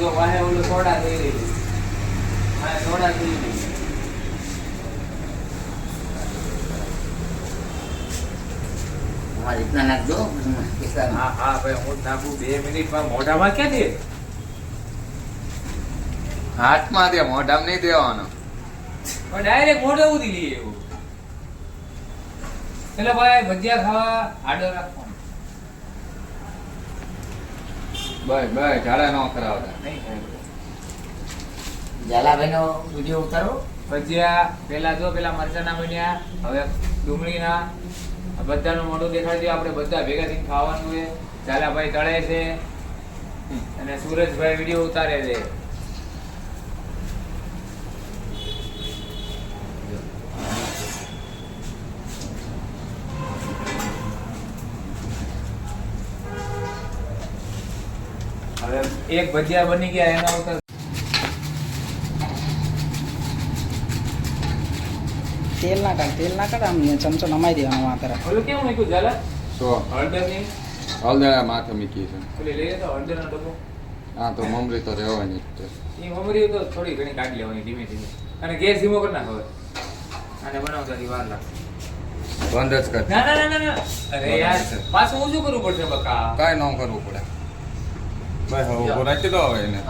જો વાહે ઓલું સોડા થઈ રહી. હા સોડા થઈ રહી. આ રીતના નાખજો. હા હા ભાઈ હું જ નાખું 2 મિનિટમાં મોઢામાં ક્યાં દે? હાથમાં દે, મોઢામાં નહીં દેવાનો. પણ ડાયરેક્ટ મોઢે ઉધી લઈએ એવું. એટલે ભાઈ ભજીયા ખાવા આડો રાખવાનો. બસ ઝાડા ન કરાવતા. નહીં થાય. ઝાલાભાઈનો વિડીયો ઉતારો. ભજીયા પેલા મરચાના બન્યા, હવે ડુંગળીના. આ બધાનું મોઢું દેખાડી દે, આપણે બધા ભેગા થઈને ખાવાનું છે. ઝાલાભાઈ તળે છે અને સુરજભાઈ વિડીયો ઉતારે છે. હવે એક ભજીયા બની ગયા એના ઉપર તેલ ના કાઢ આમ ચમચો નમાઈ દેવાનો આ કરે. ઓલું કેવું મૂક્યું ઝાલા? શું હળદરની હળદરા માથે મૂકી છે. ઓલી લઈએ તો હળદરનો ડબ્બો. હા તો મમરી તો રહેવાની જ છે. એ મમરી તો થોડી ઘણી કાઢી લેવાની ધીમે ધીમે. અને ગેસ ધીમો કરી નાખો હવે. આને બનાવતા વાર લાગશે. બંધ જ કર. ના. અરે યાર પાછું હું શું કરવું પડશે બકા? કાંઈ ન કરવું પડે. બસ હવે ઉભો રાખી દો હવે એને.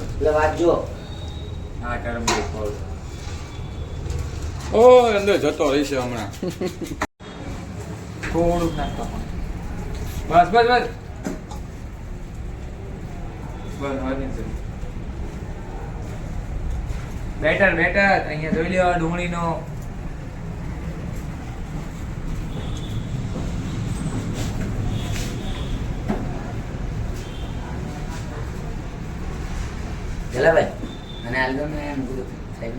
એટલે વાંચજો. હા ટર્મરિક પાવડર. ઓ અંદર જતો રહેશે હમણાં. થોડુંક નાખતો બસ વધીને છે. બેટર અહીંયા જોઈ લ્યો ડુંગળીનો. ઝાલાભાઈ અને આલગમ ને એમ કીધું સાહેબ.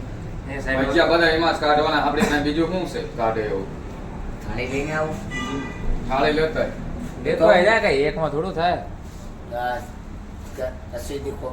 એ સાહેબ ભજીયા બધા એમાં જ કાઢવાના. આપણે ત્યાં બીજું શું છે કાઢે એવું? થાળી લઈને આવું. થાળી લેતા એ તો આઈ જાય કઈ એકમાં થોડું થાય. બસ. અસી દીખો.